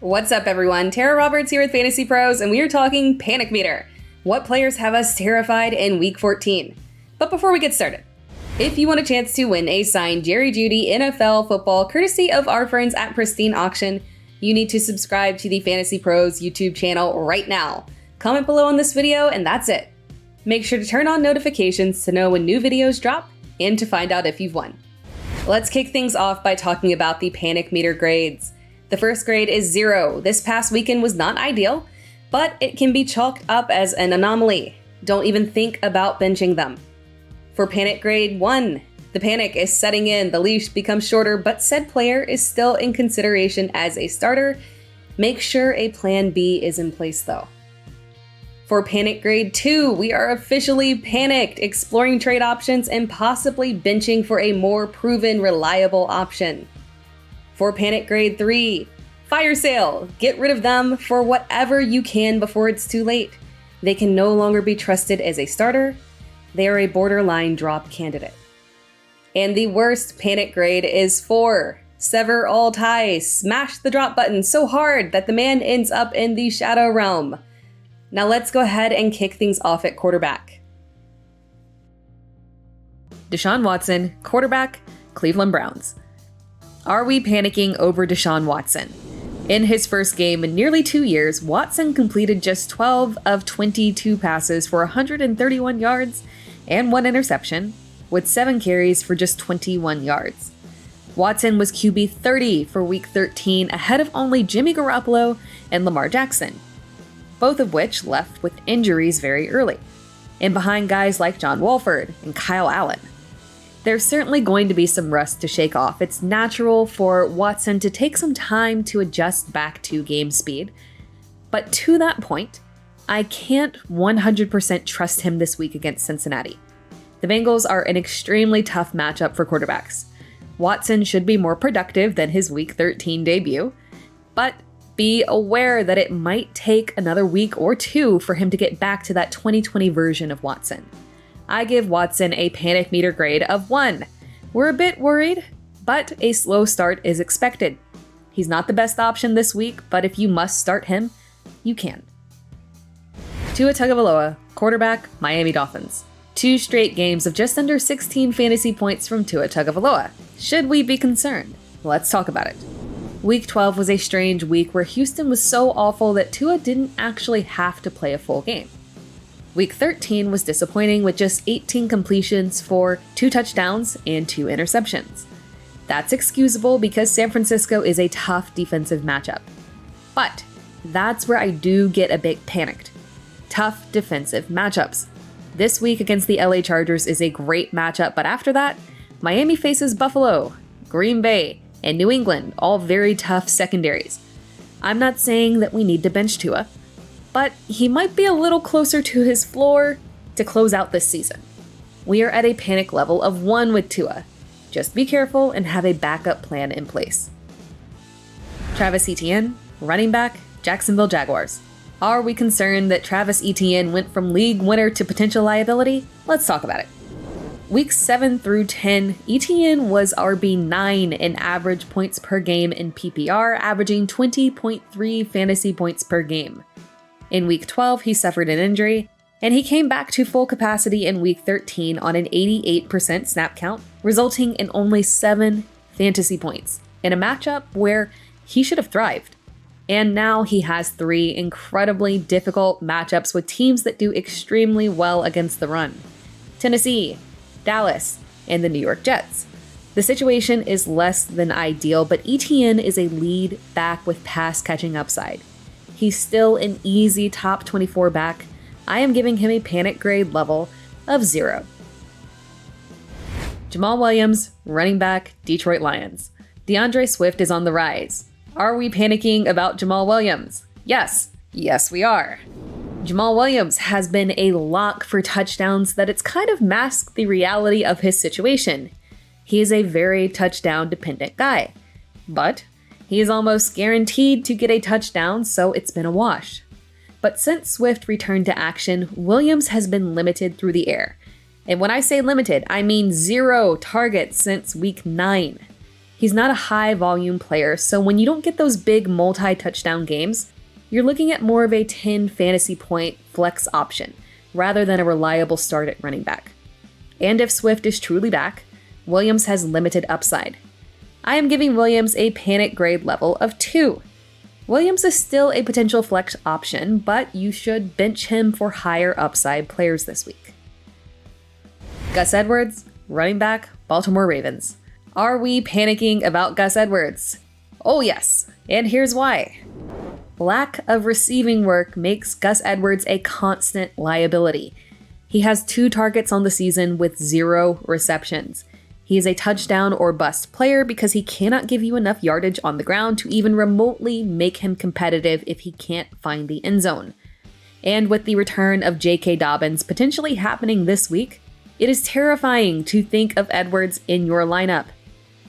What's up, everyone? Tara Roberts here with FantasyPros, and we are talking Panic Meter. What players have us terrified in Week 14? But before we get started, if you want a chance to win a signed Jerry Jeudy NFL football courtesy of our friends at Pristine Auction, you need to subscribe to the FantasyPros YouTube channel right now. Comment below on this video, and that's it. Make sure to turn on notifications to know when new videos drop and to find out if you've won. Let's kick things off by talking about the Panic Meter grades. The first grade is 0. This past weekend was not ideal, but it can be chalked up as an anomaly. Don't even think about benching them. For Panic grade 1, the panic is setting in, the leash becomes shorter, but said player is still in consideration as a starter. Make sure a plan B is in place though. For Panic grade 2, we are officially panicked, exploring trade options and possibly benching for a more proven, reliable option. For Panic grade 3, fire sale. Get rid of them for whatever you can before it's too late. They can no longer be trusted as a starter. They are a borderline drop candidate. And the worst panic grade is 4. Sever all ties. Smash the drop button so hard that the man ends up in the shadow realm. Now let's go ahead and kick things off at quarterback. Deshaun Watson, quarterback, Cleveland Browns. Are we panicking over Deshaun Watson? In his first game in nearly 2 years, Watson completed just 12 of 22 passes for 131 yards and 1 interception, with 7 carries for just 21 yards. Watson was QB 30 for Week 13, ahead of only Jimmy Garoppolo and Lamar Jackson, both of which left with injuries very early, and behind guys like John Wolford and Kyle Allen. There's certainly going to be some rust to shake off. It's natural for Watson to take some time to adjust back to game speed. But to that point, I can't 100% trust him this week against Cincinnati. The Bengals are an extremely tough matchup for quarterbacks. Watson should be more productive than his Week 13 debut, but be aware that it might take another week or two for him to get back to that 2020 version of Watson. I give Watson a panic meter grade of 1. We're a bit worried, but a slow start is expected. He's not the best option this week, but if you must start him, you can. Tua Tagovailoa, quarterback, Miami Dolphins. 2 straight games of just under 16 fantasy points from Tua Tagovailoa. Should we be concerned? Let's talk about it. Week 12 was a strange week where Houston was so awful that Tua didn't actually have to play a full game. Week 13 was disappointing with just 18 completions for 2 touchdowns and 2 interceptions. That's excusable because San Francisco is a tough defensive matchup. But that's where I do get a bit panicked. Tough defensive matchups. This week against the LA Chargers is a great matchup, but after that, Miami faces Buffalo, Green Bay, and New England, all very tough secondaries. I'm not saying that we need to bench Tua, but he might be a little closer to his floor to close out this season. We are at a panic level of 1 with Tua. Just be careful and have a backup plan in place. Travis Etienne, running back, Jacksonville Jaguars. Are we concerned that Travis Etienne went from league winner to potential liability? Let's talk about it. Weeks 7 through 10, Etienne was RB9 in average points per game in PPR, averaging 20.3 fantasy points per game. In Week 12, he suffered an injury, and he came back to full capacity in Week 13 on an 88% snap count, resulting in only 7 fantasy points in a matchup where he should have thrived. And now he has 3 incredibly difficult matchups with teams that do extremely well against the run: Tennessee, Dallas, and the New York Jets. The situation is less than ideal, but Etienne is a lead back with pass catching upside. He's still an easy top 24 back. I am giving him a panic grade level of 0. Jamal Williams, running back, Detroit Lions. DeAndre Swift is on the rise. Are we panicking about Jamal Williams? Yes. Yes, we are. Jamal Williams has been a lock for touchdowns that it's kind of masked the reality of his situation. He is a very touchdown-dependent guy. But he is almost guaranteed to get a touchdown, so it's been a wash. But since Swift returned to action, Williams has been limited through the air. And when I say limited, I mean 0 targets since Week 9. He's not a high volume player, so when you don't get those big multi-touchdown games, you're looking at more of a 10 fantasy point flex option, rather than a reliable start at running back. And if Swift is truly back, Williams has limited upside. I am giving Williams a panic grade level of 2. Williams is still a potential flex option, but you should bench him for higher upside players this week. Gus Edwards, running back, Baltimore Ravens. Are we panicking about Gus Edwards? Oh yes, and here's why. Lack of receiving work makes Gus Edwards a constant liability. He has 2 targets on the season with 0 receptions. He is a touchdown or bust player because he cannot give you enough yardage on the ground to even remotely make him competitive if he can't find the end zone. And with the return of J.K. Dobbins potentially happening this week, it is terrifying to think of Edwards in your lineup.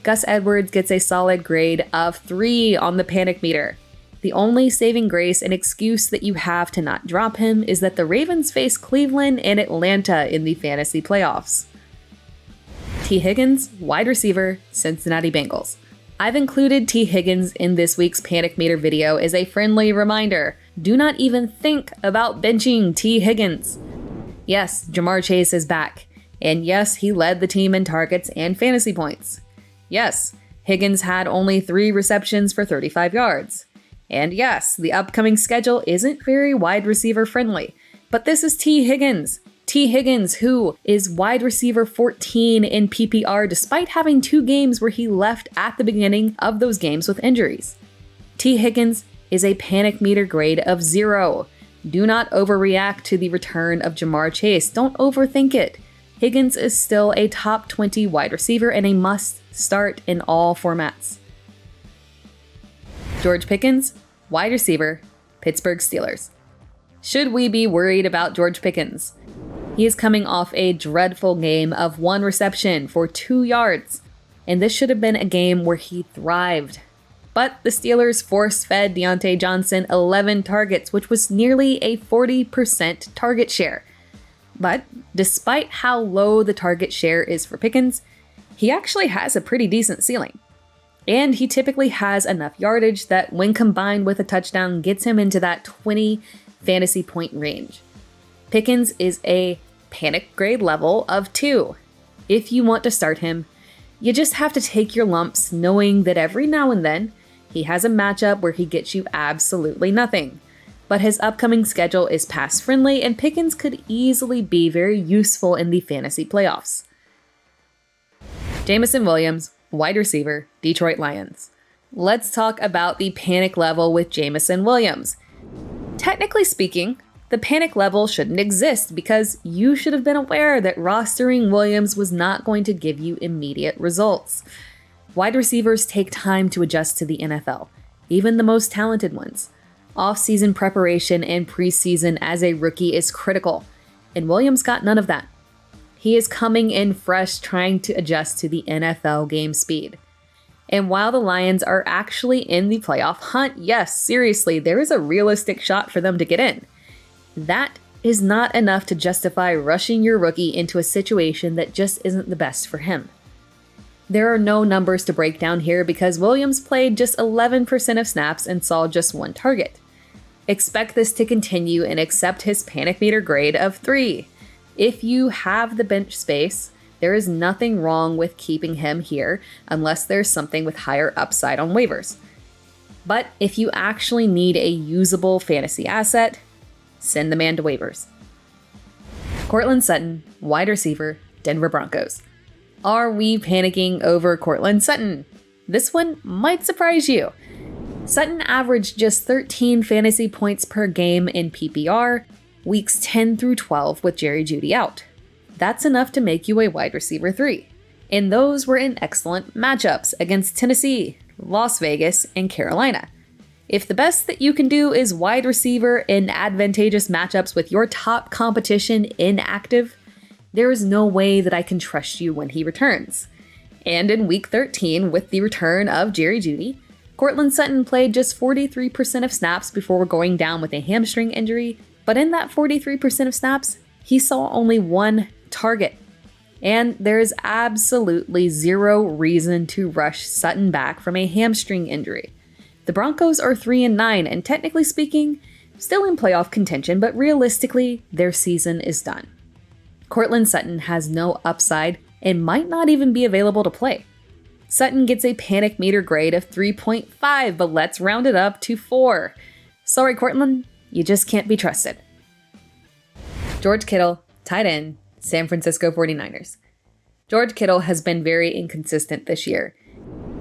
Gus Edwards gets a solid grade of 3 on the panic meter. The only saving grace and excuse that you have to not drop him is that the Ravens face Cleveland and Atlanta in the fantasy playoffs. T. Higgins, wide receiver, Cincinnati Bengals. I've included T. Higgins in this week's panic meter video as a friendly reminder. Do not even think about benching T. Higgins. Yes, Jamar Chase is back. And yes, he led the team in targets and fantasy points. Yes, Higgins had only 3 receptions for 35 yards. And yes, the upcoming schedule isn't very wide receiver friendly, but this is T. Higgins. T. Higgins, who is wide receiver 14 in PPR despite having 2 games where he left at the beginning of those games with injuries. T. Higgins is a panic meter grade of 0. Do not overreact to the return of Jamar Chase. Don't overthink it. Higgins is still a top 20 wide receiver and a must start in all formats. George Pickens, wide receiver, Pittsburgh Steelers. Should we be worried about George Pickens? He is coming off a dreadful game of 1 reception for 2 yards, and this should have been a game where he thrived. But the Steelers force-fed Deontay Johnson 11 targets, which was nearly a 40% target share. But despite how low the target share is for Pickens, he actually has a pretty decent ceiling. And he typically has enough yardage that when combined with a touchdown gets him into that 20 fantasy point range. Pickens is a panic grade level of 2. If you want to start him, you just have to take your lumps knowing that every now and then he has a matchup where he gets you absolutely nothing. But his upcoming schedule is pass friendly and Pickens could easily be very useful in the fantasy playoffs. Jameson Williams, wide receiver, Detroit Lions. Let's talk about the panic level with Jameson Williams. Technically speaking, the panic level shouldn't exist because you should have been aware that rostering Williams was not going to give you immediate results. Wide receivers take time to adjust to the NFL, even the most talented ones. Off-season preparation and preseason as a rookie is critical, and Williams got none of that. He is coming in fresh trying to adjust to the NFL game speed. And while the Lions are actually in the playoff hunt, yes, seriously, there is a realistic shot for them to get in. That is not enough to justify rushing your rookie into a situation that just isn't the best for him. There are no numbers to break down here because Williams played just 11% of snaps and saw just 1 target. Expect this to continue and accept his panic meter grade of 3. If you have the bench space, there is nothing wrong with keeping him here unless there's something with higher upside on waivers. But if you actually need a usable fantasy asset, send the man to waivers. Cortland Sutton, wide receiver, Denver Broncos. Are we panicking over Cortland Sutton? This one might surprise you. Sutton averaged just 13 fantasy points per game in PPR, weeks 10 through 12 with Jerry Jeudy out. That's enough to make you a wide receiver 3. And those were in excellent matchups against Tennessee, Las Vegas, and Carolina. If the best that you can do is wide receiver in advantageous matchups with your top competition inactive, there is no way that I can trust you when he returns. And in week 13, with the return of Jerry Jeudy, Cortland Sutton played just 43% of snaps before going down with a hamstring injury, but in that 43% of snaps, he saw only 1 target. and there's absolutely zero reason to rush Sutton back from a hamstring injury. The Broncos are 3-9 and technically speaking, still in playoff contention, but realistically, their season is done. Courtland Sutton has no upside and might not even be available to play. Sutton gets a panic meter grade of 3.5, but let's round it up to 4. Sorry, Courtland, you just can't be trusted. George Kittle, tight end, San Francisco 49ers. George Kittle has been very inconsistent this year.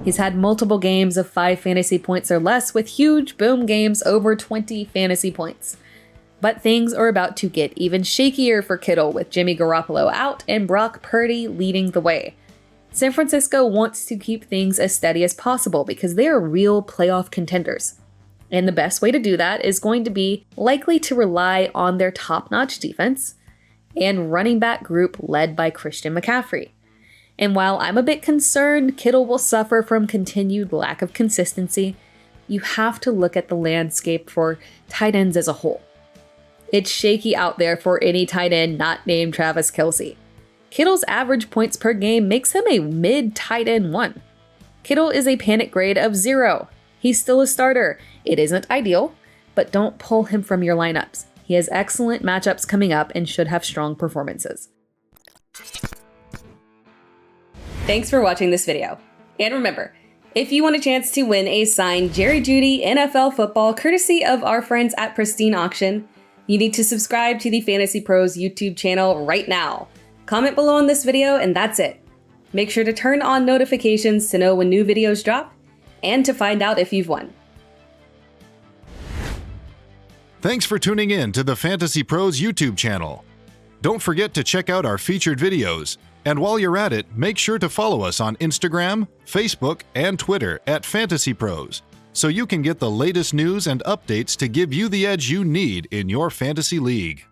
He's had multiple games of 5 fantasy points or less with huge boom games over 20 fantasy points. But things are about to get even shakier for Kittle with Jimmy Garoppolo out and Brock Purdy leading the way. San Francisco wants to keep things as steady as possible because they are real playoff contenders. And the best way to do that is going to be likely to rely on their top-notch defense and running back group led by Christian McCaffrey. And while I'm a bit concerned Kittle will suffer from continued lack of consistency, you have to look at the landscape for tight ends as a whole. It's shaky out there for any tight end not named Travis Kelce. Kittle's average points per game makes him a mid-tight end 1. Kittle is a panic grade of 0. He's still a starter. It isn't ideal, but don't pull him from your lineups. He has excellent matchups coming up and should have strong performances. Thanks for watching this video. And remember, if you want a chance to win a signed Jerry Jeudy NFL football courtesy of our friends at Pristine Auction, you need to subscribe to the FantasyPros YouTube channel right now. Comment below on this video and that's it. Make sure to turn on notifications to know when new videos drop and to find out if you've won. Thanks for tuning in to the FantasyPros YouTube channel. Don't forget to check out our featured videos. And while you're at it, make sure to follow us on Instagram, Facebook, and Twitter at FantasyPros, so you can get the latest news and updates to give you the edge you need in your fantasy league.